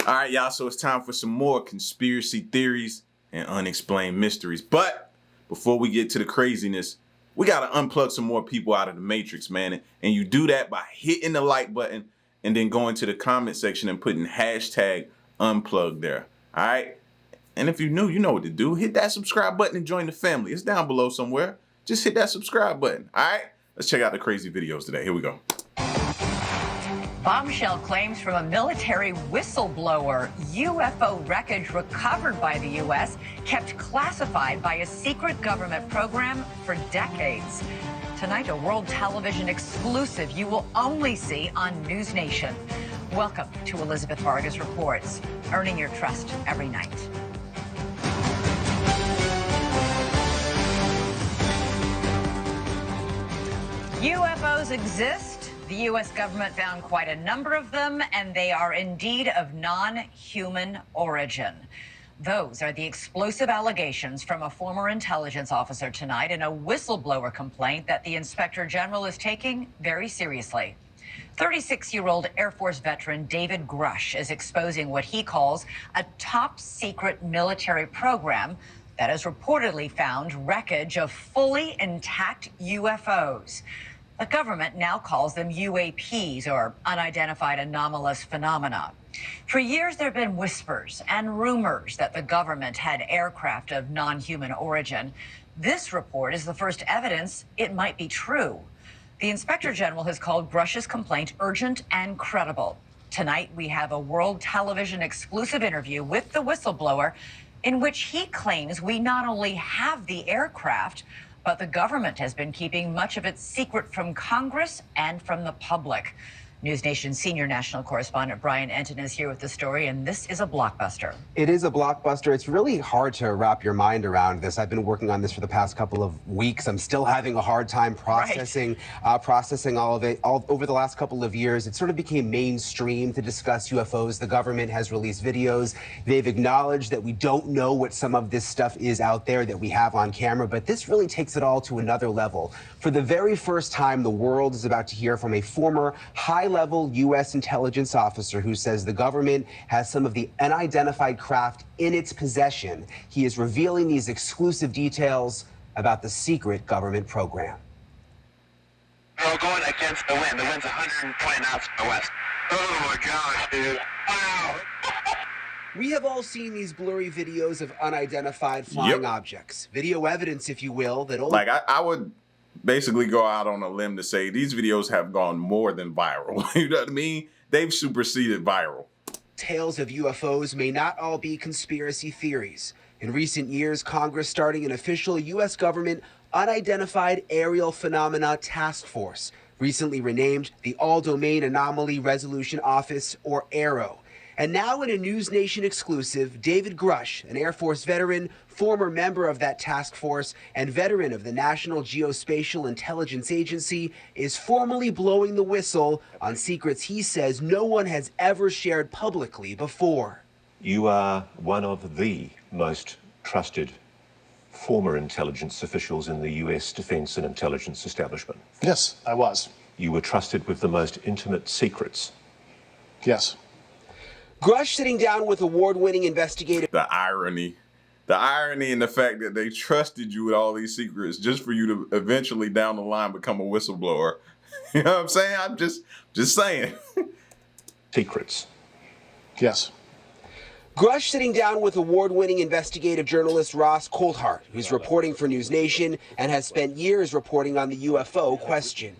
All right, y'all, so it's time for some more conspiracy theories and unexplained mysteries. But before we get to the craziness, we got to unplug some more people out of the Matrix, man. And you do that by hitting the like button and then going to the comment section and putting hashtag unplug there. All right? And if you're new, you know what to do. Hit that subscribe button and join the family. It's down below somewhere. Just hit that subscribe button. All right? Let's check out the crazy videos today. Here we go. Bombshell claims from a military whistleblower. UFO wreckage recovered by the U.S. kept classified by a secret government program for decades. Tonight, a world television exclusive you will only see on News Nation. Welcome to Elizabeth Vargas Reports, earning your trust every night. UFOs exist. The U.S. government found quite a number of them, and they are indeed of non-human origin. Those are the explosive allegations from a former intelligence officer tonight in a whistleblower complaint that the Inspector General is taking very seriously. 36-year-old Air Force veteran David Grush is exposing what he calls a top-secret military program that has reportedly found wreckage of fully intact UFOs. The government now calls them UAPs, or unidentified anomalous phenomena. For years, there have been whispers and rumors that the government had aircraft of non-human origin. This report is the first evidence it might be true. The Inspector General has called Grush's complaint urgent and credible. Tonight, we have a world television exclusive interview with the whistleblower in which he claims we not only have the aircraft, but the government has been keeping much of its secret from Congress and from the public. News Nation senior national correspondent Brian Enton is here with the story, and this is a blockbuster. It is a blockbuster. It's really hard to wrap your mind around this. I've been working on this for the past couple of weeks. I'm still having a hard time processing all of it. Over the last couple of years, it sort of became mainstream to discuss UFOs. The government has released videos. They've acknowledged that we don't know what some of this stuff is out there that we have on camera, but this really takes it all to another level. For the very first time, the world is about to hear from a former high-level U.S. intelligence officer who says the government has some of the unidentified craft in its possession. He is revealing these exclusive details about the secret government program. We're going against the wind. The wind's 120 knots from the west. Oh my gosh, dude. Wow. We have all seen these blurry videos of unidentified flying objects. Video evidence, if you will, that only... I would basically go out on a limb to say these videos have gone more than viral. You know what I mean? They've superseded viral. Tales of UFOs may not all be conspiracy theories. In recent years, Congress starting an official U.S. government unidentified aerial phenomena task force, recently renamed the All-Domain Anomaly Resolution Office, or AARO. And now in a News Nation exclusive, David Grush, an Air Force veteran, former member of that task force, and veteran of the National Geospatial Intelligence Agency, is formally blowing the whistle on secrets he says no one has ever shared publicly before. You are one of the most trusted former intelligence officials in the U.S. defense and intelligence establishment. Yes, I was. You were trusted with the most intimate secrets. Yes. Grush sitting down with award-winning investigative... The irony in the fact that they trusted you with all these secrets just for you to eventually down the line become a whistleblower. You know what I'm saying? I'm just saying. Secrets. Yes. Grush sitting down with award-winning investigative journalist Ross Coulthart, who's reporting for News Nation and has spent years reporting on the UFO question.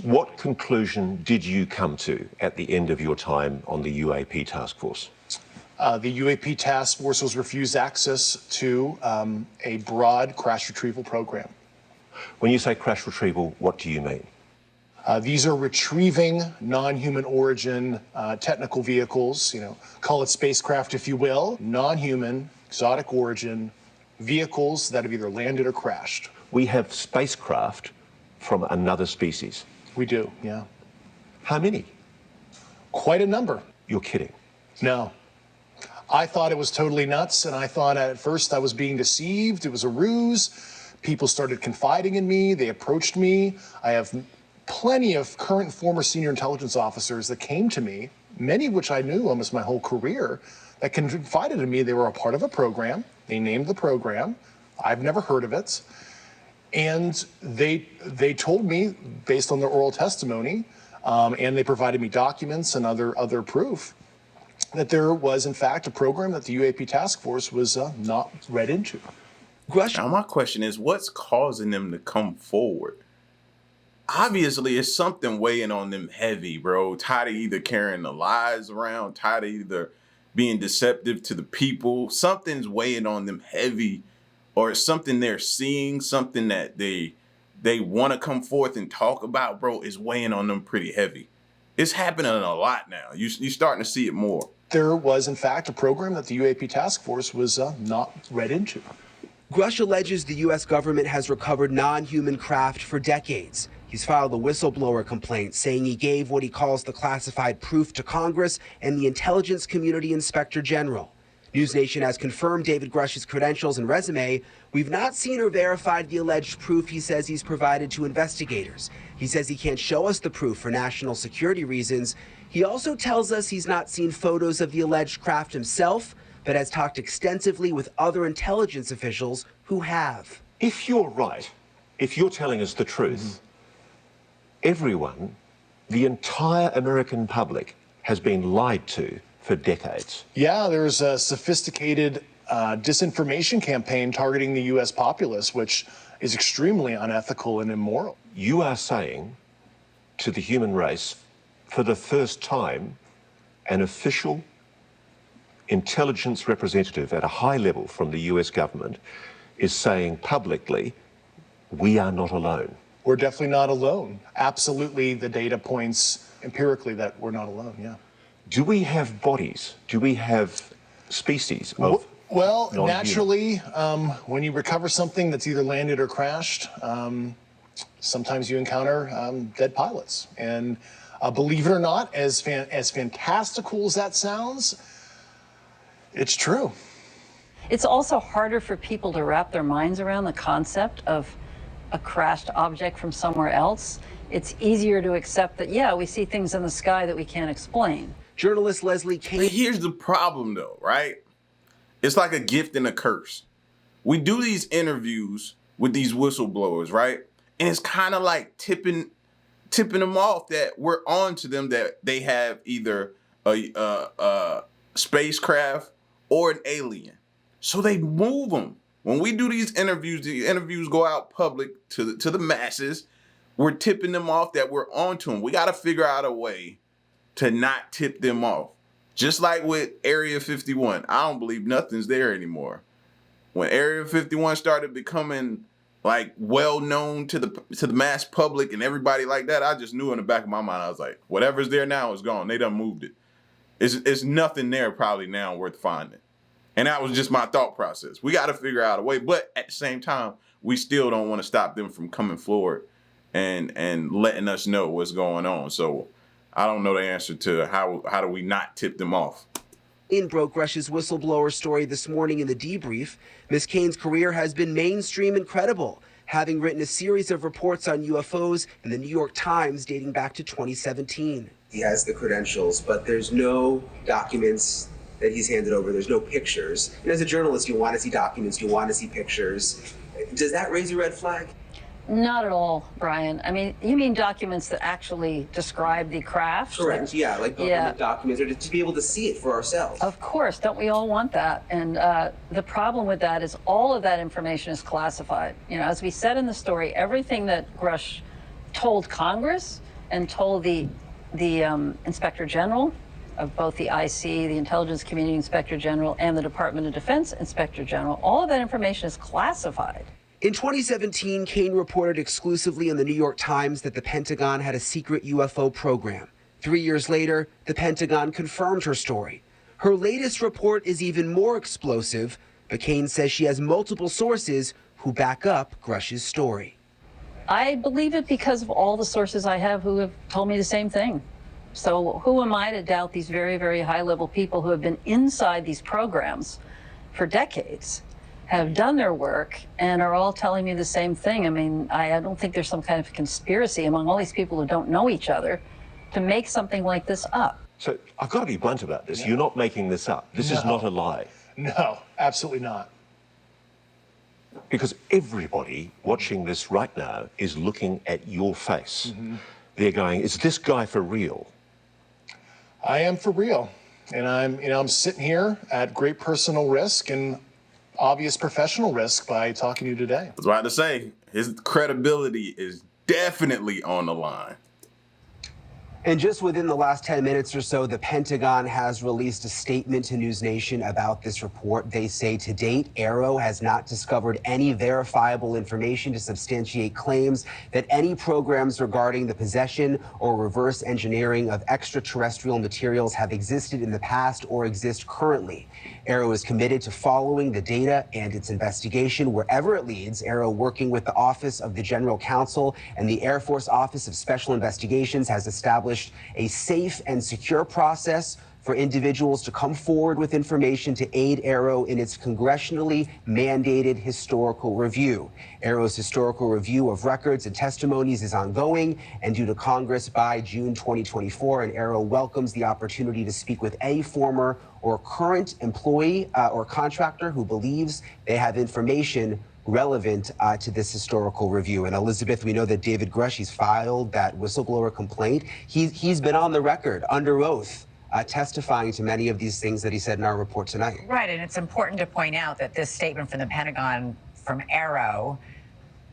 What conclusion did you come to at the end of your time on the UAP task force? The UAP task force was refused access to a broad crash retrieval program. When you say crash retrieval, what do you mean? These are retrieving non-human origin technical vehicles, call it spacecraft if you will, non-human, exotic origin vehicles that have either landed or crashed. We have spacecraft from another species. We do, yeah. How many? Quite a number. You're kidding. No. I thought it was totally nuts, and I thought at first I was being deceived. It was a ruse. People started confiding in me. They approached me. I have plenty of current and former senior intelligence officers that came to me many of which I knew almost my whole career, that confided in me they were a part of a program. They named the program. I've never heard of it. And they told me, based on their oral testimony, and they provided me documents and other proof, that there was, in fact, a program that the UAP task force was not read into. Now, my question is, what's causing them to come forward? Obviously, it's something weighing on them heavy, bro. Tired of either carrying the lies around, tired of either being deceptive to the people. Something's weighing on them heavy, or it's something they're seeing, something that they want to come forth and talk about, bro, is weighing on them pretty heavy. It's happening a lot now. You're starting to see it more. There was, in fact, a program that the UAP task force was not read into. Grush alleges the U.S. government has recovered non-human craft for decades. He's filed a whistleblower complaint saying he gave what he calls the classified proof to Congress and the intelligence community inspector general. News Nation has confirmed David Grush's credentials and resume. We've not seen or verified the alleged proof he says he's provided to investigators. He says he can't show us the proof for national security reasons. He also tells us he's not seen photos of the alleged craft himself, but has talked extensively with other intelligence officials who have. If you're right, if you're telling us the truth, everyone, the entire American public, has been lied to for decades. Yeah, there's a sophisticated disinformation campaign targeting the U.S. populace, which is extremely unethical and immoral. You are saying to the human race, for the first time, an official intelligence representative at a high level from the US government is saying publicly, we are not alone. We're definitely not alone. Absolutely, the data points empirically that we're not alone, yeah. Do we have bodies? Do we have species of Well, non-human? naturally, when you recover something that's either landed or crashed, sometimes you encounter dead pilots. And believe it or not, as fantastical as that sounds, it's true. It's also harder for people to wrap their minds around the concept of a crashed object from somewhere else. It's easier to accept that, yeah, we see things in the sky that we can't explain. Journalist Leslie Kane. Here's the problem, though, right? It's like a gift and a curse. We do these interviews with these whistleblowers, right? And it's kind of like tipping them off that we're on to them, that they have either a spacecraft or an alien. So they move them. When we do these interviews, the interviews go out public to the masses. We're tipping them off that we're on to them. We got to figure out a way to not tip them off. Just like with Area 51, I don't believe nothing's there anymore. When Area 51 started becoming like well known to the mass public and everybody like that, I just knew in the back of my mind, I was like, whatever's there now is gone. They done moved it. It's nothing there probably now worth finding. And that was just my thought process. We got to figure out a way, but at the same time, we still don't want to stop them from coming forward and letting us know what's going on. So I don't know the answer to how do we not tip them off. In broke Grush's whistleblower story this morning in the debrief, Ms. Kane's career has been mainstream and credible, having written a series of reports on UFOs in the New York Times dating back to 2017. He has the credentials, but there's no documents that he's handed over. There's no pictures. And as a journalist, you want to see documents, you want to see pictures. Does that raise a red flag? Not at all, Brian. I mean, you mean documents that actually describe the craft? Correct, yeah, like government documents, or to be able to see it for ourselves. Of course, don't we all want that? And the problem with that is all of that information is classified. You know, as we said in the story, everything that Grush told Congress and told the Inspector General of both the IC, the Intelligence Community Inspector General, and the Department of Defense Inspector General, all of that information is classified. In 2017, Kane reported exclusively in the New York Times that the Pentagon had a secret UFO program. 3 years later, the Pentagon confirmed her story. Her latest report is even more explosive, but Kane says she has multiple sources who back up Grush's story. I believe it because of all the sources I have who have told me the same thing. So who am I to doubt these very, very high-level people who have been inside these programs for decades, have done their work, and are all telling me the same thing? I mean, I don't think there's some kind of conspiracy among all these people who don't know each other to make something like this up. So I've got to be blunt about this. You're not making this up. This is not a lie. No, absolutely not. Because everybody watching this right now is looking at your face. They're going, is this guy for real? I am for real. And I'm sitting here at great personal risk and obvious professional risk by talking to you today. I was about to say, his credibility is definitely on the line. And just within the last 10 minutes or so, the Pentagon has released a statement to News Nation about this report. They say to date, AARO has not discovered any verifiable information to substantiate claims that any programs regarding the possession or reverse engineering of extraterrestrial materials have existed in the past or exist currently. AARO is committed to following the data and its investigation wherever it leads. AARO, working with the Office of the General Counsel and the Air Force Office of Special Investigations, has established a safe and secure process for individuals to come forward with information to aid AARO in its congressionally mandated historical review. AARO's historical review of records and testimonies is ongoing and due to Congress by June 2024, and AARO welcomes the opportunity to speak with any former or current employee or contractor who believes they have information relevant to this historical review. And Elizabeth, we know that David Grush, he's filed that whistleblower complaint. He's been on the record under oath testifying to many of these things that he said in our report tonight. Right, and it's important to point out that this statement from the Pentagon from AARO,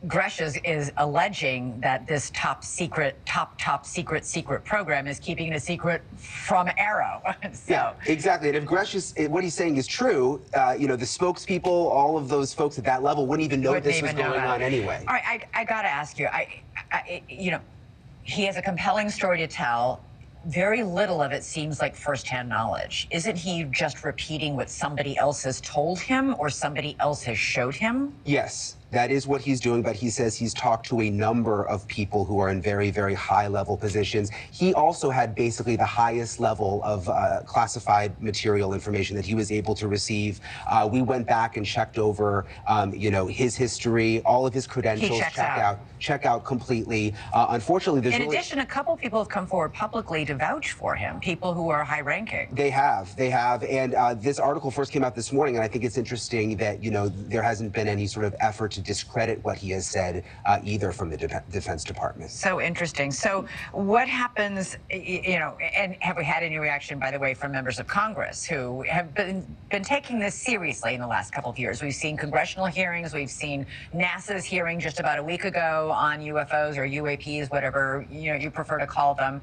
Grush is alleging that this top secret program is keeping it a secret from AARO. So. Yeah, exactly. And if Grush is, what he's saying is true, the spokespeople, all of those folks at that level wouldn't even know this was going on anyway. All right, I got to ask you, he has a compelling story to tell. Very little of it seems like firsthand knowledge. Isn't he just repeating what somebody else has told him or somebody else has showed him? Yes, that is what he's doing, but he says he's talked to a number of people who are in very, very high-level positions. He also had basically the highest level of classified material information that he was able to receive. We went back and checked over, his history, all of his credentials, check out completely. Unfortunately, there's in addition, a couple people have come forward publicly to vouch for him, people who are high-ranking. They have, and this article first came out this morning, and I think it's interesting that, there hasn't been any sort of effort to discredit what he has said either from the Defense Department. So interesting. So what happens, and have we had any reaction, by the way, from members of Congress who have been taking this seriously in the last couple of years? We've seen congressional hearings. We've seen NASA's hearing just about a week ago on UFOs or UAPs, whatever you prefer to call them.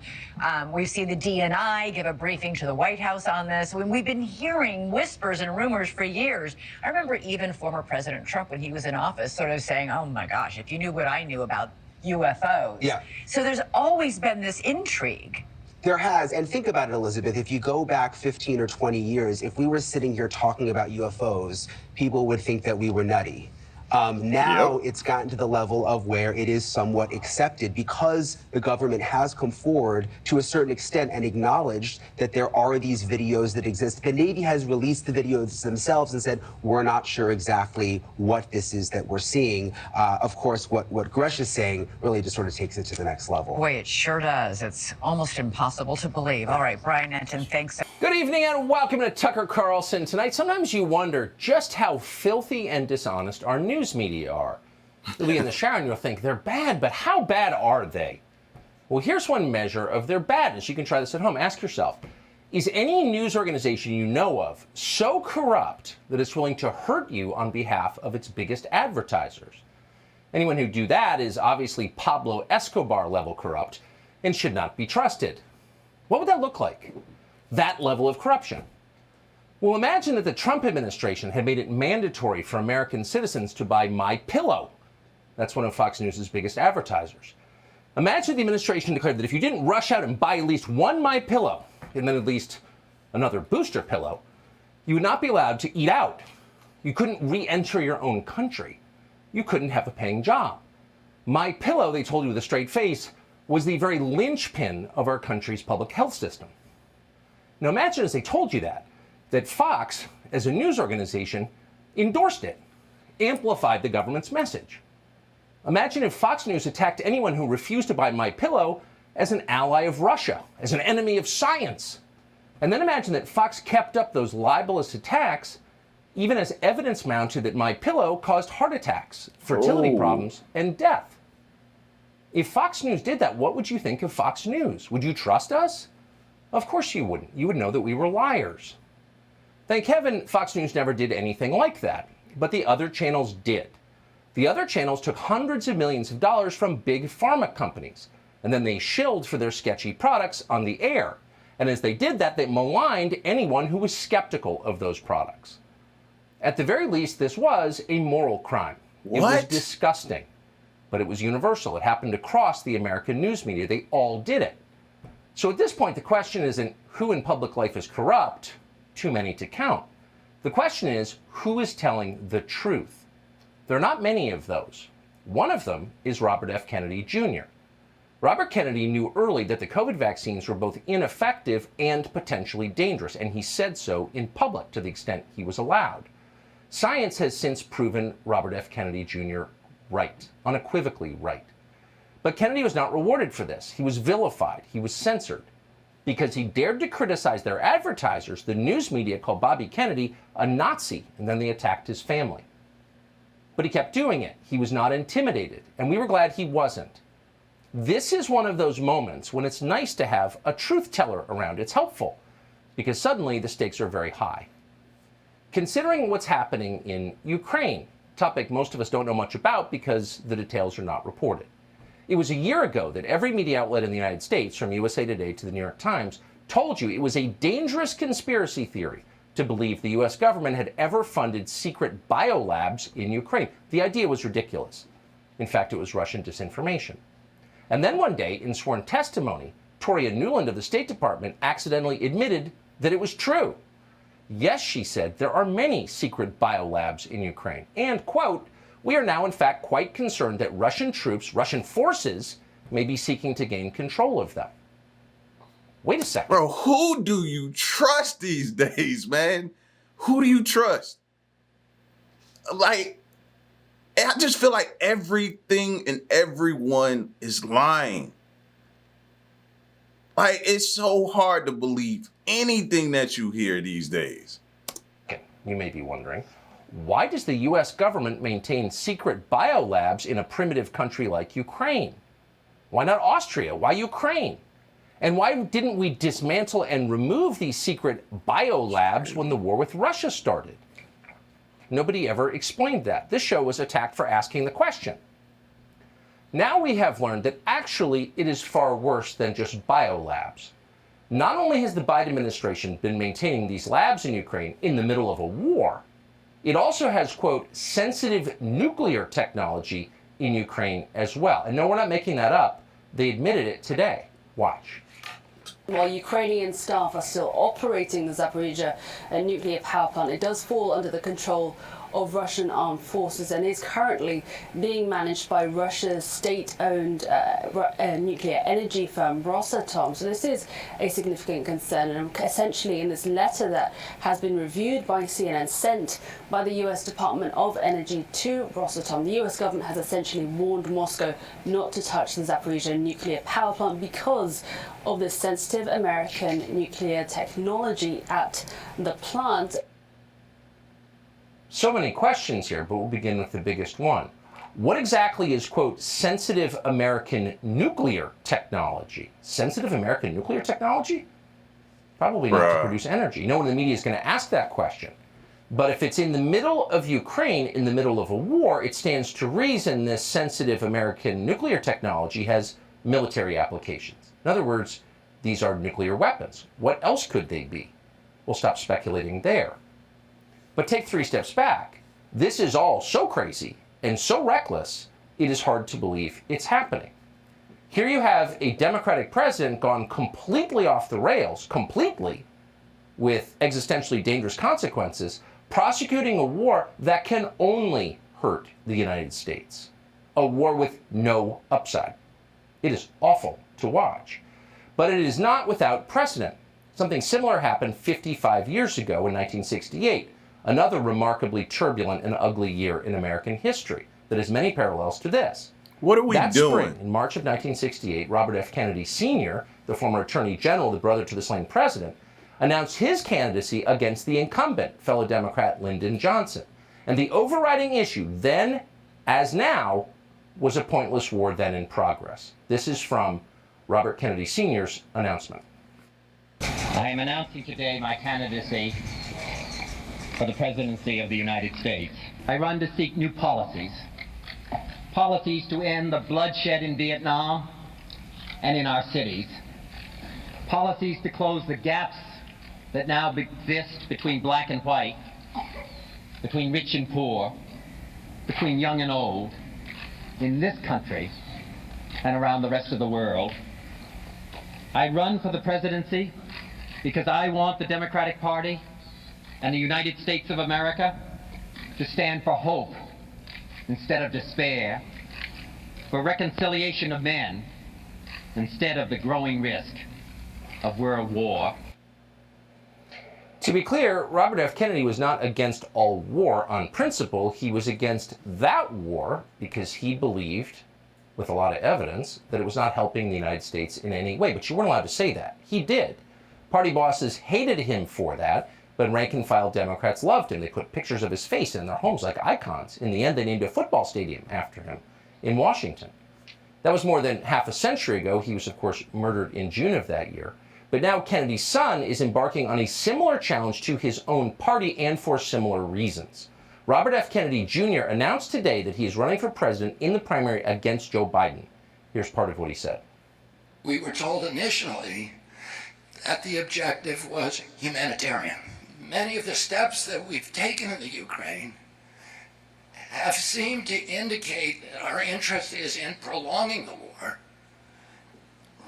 We've seen the DNI give a briefing to the White House on this. We've been hearing whispers and rumors for years. I remember even former President Trump, when he was in office, sort of saying, oh my gosh, if you knew what I knew about UFOs. Yeah. So there's always been this intrigue. There has, and think about it, Elizabeth, if you go back 15 or 20 years, if we were sitting here talking about UFOs, people would think that we were nutty. Now it's gotten to the level of where it is somewhat accepted because the government has come forward to a certain extent and acknowledged that there are these videos that exist. The Navy has released the videos themselves and said, we're not sure exactly what this is that we're seeing. Of course, what Grush is saying really just sort of takes it to the next level. Boy, it sure does. It's almost impossible to believe. All right, Brian Enton, thanks. Good evening and welcome to Tucker Carlson Tonight. Sometimes you wonder just how filthy and dishonest our news media are. You'll be in the shower and you'll think they're bad, but how bad are they? Well, here's one measure of their badness. You can try this at home. Ask yourself, is any news organization you know of so corrupt that it's willing to hurt you on behalf of its biggest advertisers? Anyone who do that is obviously Pablo Escobar level corrupt and should not be trusted. What would that look like? That level of corruption? Well, imagine that the Trump administration had made it mandatory for American citizens to buy MyPillow. That's one of Fox News' biggest advertisers. Imagine the administration declared that if you didn't rush out and buy at least one MyPillow and then at least another booster pillow, you would not be allowed to eat out. You couldn't re-enter your own country. You couldn't have a paying job. MyPillow, they told you with a straight face, was the very linchpin of our country's public health system. Now imagine as they told you that Fox, as a news organization, endorsed it, amplified the government's message. Imagine if Fox News attacked anyone who refused to buy MyPillow as an ally of Russia, as an enemy of science. And then imagine that Fox kept up those libelous attacks even as evidence mounted that MyPillow caused heart attacks, fertility problems, and death. If Fox News did that, what would you think of Fox News? Would you trust us? Of course you wouldn't. You would know that we were liars. Thank heaven Fox News never did anything like that, but the other channels did. The other channels took hundreds of millions of dollars from big pharma companies, and then they shilled for their sketchy products on the air. And as they did that, they maligned anyone who was skeptical of those products. At the very least, this was a moral crime. What? It was disgusting, but it was universal. It happened across the American news media. They all did it. So at this point, the question isn't who in public life is corrupt, too many to count. The question is, who is telling the truth? There are not many of those. One of them is Robert F. Kennedy Jr. Robert Kennedy knew early that the COVID vaccines were both ineffective and potentially dangerous, and he said so in public to the extent he was allowed. Science has since proven Robert F. Kennedy Jr. right, unequivocally right. But Kennedy was not rewarded for this. He was vilified. He was censored because he dared to criticize their advertisers. The news media called Bobby Kennedy a Nazi, and then they attacked his family. But he kept doing it. He was not intimidated, and we were glad he wasn't. This is one of those moments when it's nice to have a truth teller around. It's helpful because suddenly the stakes are very high. Considering what's happening in Ukraine, a topic most of us don't know much about because the details are not reported. It was a year ago that every media outlet in the United States, from USA Today to the New York Times, told you it was a dangerous conspiracy theory to believe the U.S. government had ever funded secret biolabs in Ukraine. The idea was ridiculous. In fact, it was Russian disinformation. And then one day, in sworn testimony, Toria Nuland of the State Department accidentally admitted that it was true. Yes, she said, there are many secret biolabs in Ukraine. And, quote, we are now, in fact, quite concerned that Russian troops, Russian forces, may be seeking to gain control of them. Wait a second. Bro, who do you trust these days, man? Who do you trust? Like, I just feel like everything and everyone is lying. Like, it's so hard to believe anything that you hear these days. Okay, you may be wondering, why does the U.S. government maintain secret biolabs in a primitive country like Ukraine? Why not Austria? Why Ukraine? And why didn't we dismantle and remove these secret biolabs when the war with Russia started? Nobody ever explained that. This show was attacked for asking the question. Now we have learned that actually it is far worse than just biolabs. Not only has the Biden administration been maintaining these labs in Ukraine in the middle of a war, it also has, quote, sensitive nuclear technology in Ukraine as well. And no, we're not making that up. They admitted it today. Watch. While Ukrainian staff are still operating the Zaporizhzhia nuclear power plant, it does fall under the control of Russian armed forces and is currently being managed by Russia's state-owned nuclear energy firm Rosatom. So this is a significant concern, and essentially in this letter that has been reviewed by CNN, sent by the US Department of Energy to Rosatom, the US government has essentially warned Moscow not to touch the Zaporizhzhia nuclear power plant because of this sensitive American nuclear technology at the plant. So many questions here, but we'll begin with the biggest one. What exactly is, quote, sensitive American nuclear technology? Sensitive American nuclear technology? Probably not to produce energy. No one in the media is going to ask that question. But if it's in the middle of Ukraine, in the middle of a war, it stands to reason this sensitive American nuclear technology has military applications. In other words, these are nuclear weapons. What else could they be? We'll stop speculating there. But take 3 steps back. This is all so crazy and so reckless, it is hard to believe it's happening. Here you have a Democratic president gone completely off the rails, completely, with existentially dangerous consequences, prosecuting a war that can only hurt the United States. A war with no upside. It is awful to watch. But it is not without precedent. Something similar happened 55 years ago in 1968. Another remarkably turbulent and ugly year in American history that has many parallels to this. What are we doing? Spring, in March of 1968, Robert F. Kennedy Sr., the former Attorney General, the brother to the slain president, announced his candidacy against the incumbent, fellow Democrat Lyndon Johnson. And the overriding issue then, as now, was a pointless war then in progress. This is from Robert Kennedy Sr.'s announcement. I am announcing today my candidacy for the presidency of the United States. I run to seek new policies. Policies to end the bloodshed in Vietnam and in our cities. Policies to close the gaps that now exist between black and white, between rich and poor, between young and old, in this country and around the rest of the world. I run for the presidency because I want the Democratic Party and the United States of America to stand for hope instead of despair, for reconciliation of men instead of the growing risk of world war. To be clear, Robert F. Kennedy was not against all war on principle. He was against that war because he believed, with a lot of evidence, that it was not helping the United States in any way. But you weren't allowed to say that. He did. Party bosses hated him for that, but rank-and-file Democrats loved him. They put pictures of his face in their homes like icons. In the end, they named a football stadium after him in Washington. That was more than half a century ago. He was, of course, murdered in June of that year. But now Kennedy's son is embarking on a similar challenge to his own party and for similar reasons. Robert F. Kennedy Jr. announced today that he is running for president in the primary against Joe Biden. Here's part of what he said. We were told initially that the objective was humanitarian. Many of the steps that we've taken in the Ukraine have seemed to indicate that our interest is in prolonging the war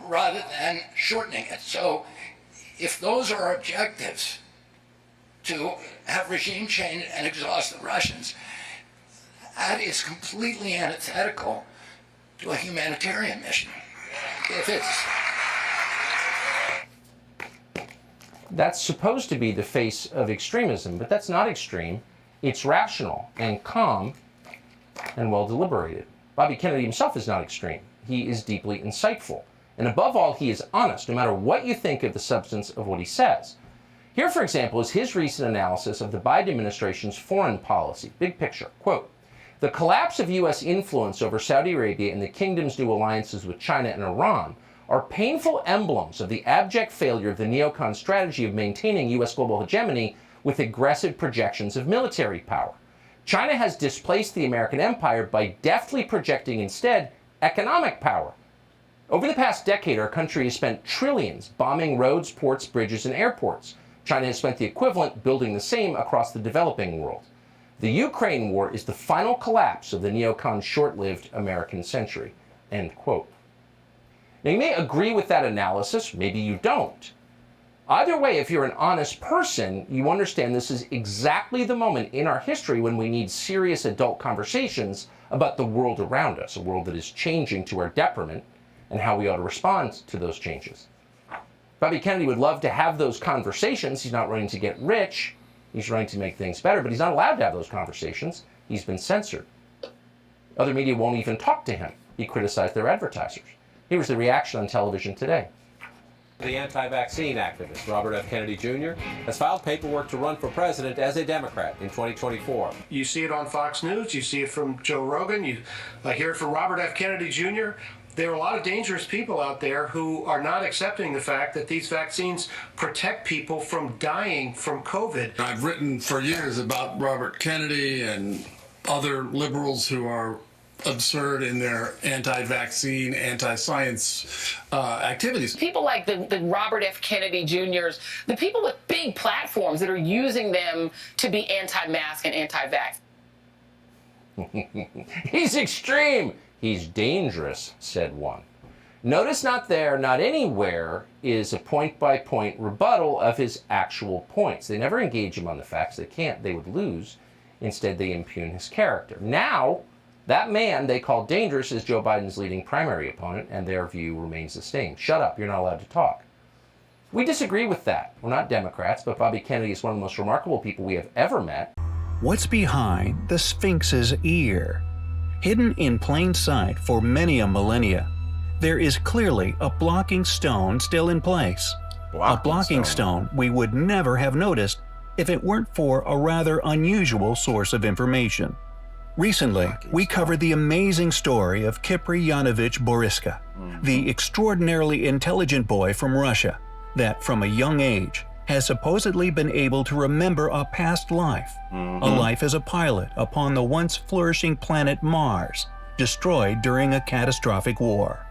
rather than shortening it. So if those are our objectives, to have regime change and exhaust the Russians, that is completely antithetical to a humanitarian mission. That's supposed to be the face of extremism, but that's not extreme. It's rational and calm and well deliberated. Bobby Kennedy himself is not extreme. He is deeply insightful. And above all, he is honest, no matter what you think of the substance of what he says. Here, for example, is his recent analysis of the Biden administration's foreign policy. Big picture. Quote, the collapse of U.S. influence over Saudi Arabia and the kingdom's new alliances with China and Iran are painful emblems of the abject failure of the neocon strategy of maintaining U.S. global hegemony with aggressive projections of military power. China has displaced the American empire by deftly projecting instead economic power. Over the past decade, our country has spent trillions bombing roads, ports, bridges, and airports. China has spent the equivalent building the same across the developing world. The Ukraine war is the final collapse of the neocon short-lived American century. End quote. Now, you may agree with that analysis, maybe you don't. Either way, if you're an honest person, you understand this is exactly the moment in our history when we need serious adult conversations about the world around us, a world that is changing to our detriment, and how we ought to respond to those changes. Bobby Kennedy would love to have those conversations. He's not running to get rich. He's running to make things better, but he's not allowed to have those conversations. He's been censored. Other media won't even talk to him. He criticized their advertisers. Here was the reaction on television today. The anti-vaccine activist, Robert F. Kennedy Jr., has filed paperwork to run for president as a Democrat in 2024. You see it on Fox News. You see it from Joe Rogan. You hear it from Robert F. Kennedy Jr. There are a lot of dangerous people out there who are not accepting the fact that these vaccines protect people from dying from COVID. I've written for years about Robert Kennedy and other liberals who are absurd in their anti-vaccine, anti-science activities. People like the Robert F. Kennedy Jr.'s, the people with big platforms that are using them to be anti-mask and anti-vax. He's extreme. He's dangerous, said one. Notice not there, not anywhere is a point-by-point rebuttal of his actual points. They never engage him on the facts. They can't. They would lose. Instead, they impugn his character. Now, that man they call dangerous is Joe Biden's leading primary opponent, and their view remains the same. Shut up. You're not allowed to talk. We disagree with that. We're not Democrats, but Bobby Kennedy is one of the most remarkable people we have ever met. What's behind the Sphinx's ear? Hidden in plain sight for many a millennia, there is clearly a blocking stone still in place. a blocking stone we would never have noticed if it weren't for a rather unusual source of information. Recently, we covered the amazing story of Kipriyanovich Boriska, the extraordinarily intelligent boy from Russia that, from a young age, has supposedly been able to remember a past life, a life as a pilot upon the once flourishing planet Mars, destroyed during a catastrophic war.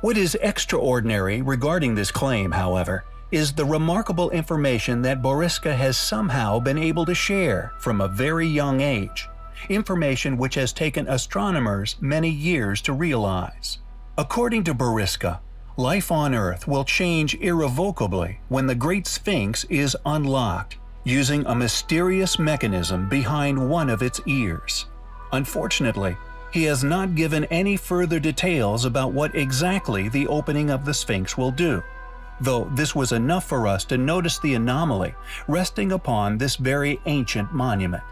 What is extraordinary regarding this claim, however, is the remarkable information that Boriska has somehow been able to share from a very young age, information which has taken astronomers many years to realize. According to Boriska, life on Earth will change irrevocably when the Great Sphinx is unlocked, using a mysterious mechanism behind one of its ears. Unfortunately, he has not given any further details about what exactly the opening of the Sphinx will do, though this was enough for us to notice the anomaly resting upon this very ancient monument.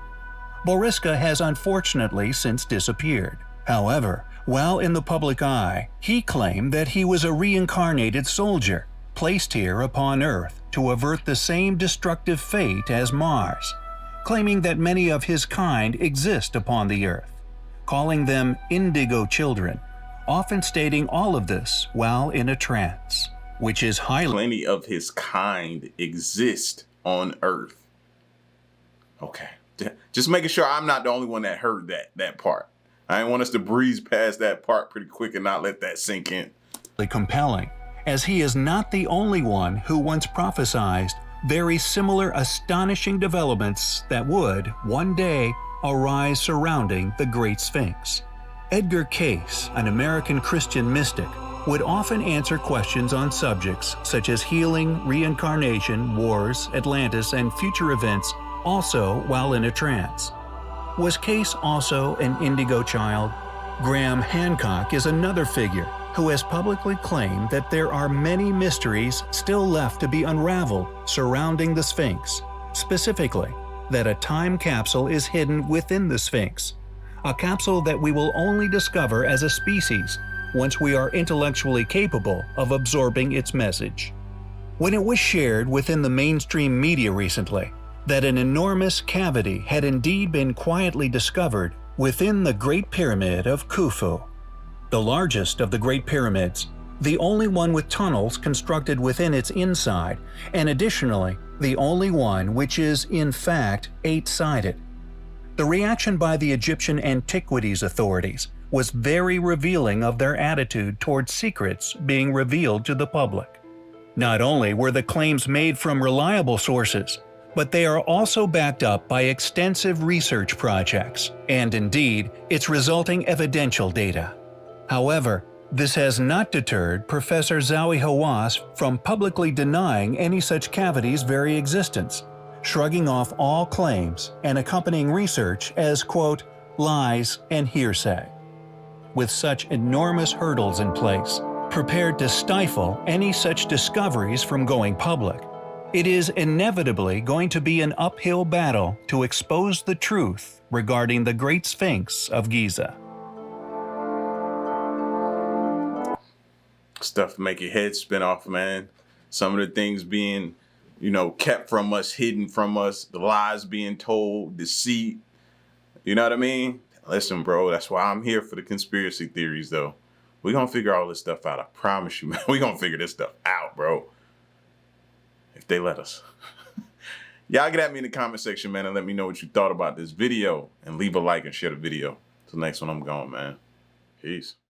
Boriska has unfortunately since disappeared. However, while in the public eye, he claimed that he was a reincarnated soldier, placed here upon Earth to avert the same destructive fate as Mars, claiming that many of his kind exist upon the Earth, calling them indigo children, often stating all of this while in a trance, which is highly— Plenty of his kind exist on Earth. Okay. Just making sure I'm not the only one that heard that part. I didn't want us to breeze past that part pretty quick and not let that sink in. Compelling, as he is not the only one who once prophesied very similar astonishing developments that would, one day, arise surrounding the Great Sphinx. Edgar Cayce, an American Christian mystic, would often answer questions on subjects such as healing, reincarnation, wars, Atlantis, and future events, also while in a trance. Was Cayce also an indigo child? Graham Hancock is another figure who has publicly claimed that there are many mysteries still left to be unraveled surrounding the Sphinx, specifically that a time capsule is hidden within the Sphinx, a capsule that we will only discover as a species once we are intellectually capable of absorbing its message. When it was shared within the mainstream media recently that an enormous cavity had indeed been quietly discovered within the Great Pyramid of Khufu, the largest of the Great Pyramids, the only one with tunnels constructed within its inside, and additionally, the only one which is, in fact, 8-sided. The reaction by the Egyptian Antiquities authorities was very revealing of their attitude towards secrets being revealed to the public. Not only were the claims made from reliable sources, but they are also backed up by extensive research projects, and indeed, its resulting evidential data. However, this has not deterred Professor Zawi Hawass from publicly denying any such cavity's very existence, shrugging off all claims and accompanying research as, quote, lies and hearsay. With such enormous hurdles in place, prepared to stifle any such discoveries from going public, it is inevitably going to be an uphill battle to expose the truth regarding the Great Sphinx of Giza. Stuff make your head spin off, man. Some of the things being, kept from us, hidden from us, the lies being told, deceit. You know what I mean? Listen, bro, that's why I'm here for the conspiracy theories, though. We're going to figure all this stuff out. I promise you, man. We're going to figure this stuff out, bro. If they let us. Y'all get at me in the comment section, man, and let me know what you thought about this video. And leave a like and share the video. Till next one, I'm gone, man. Peace.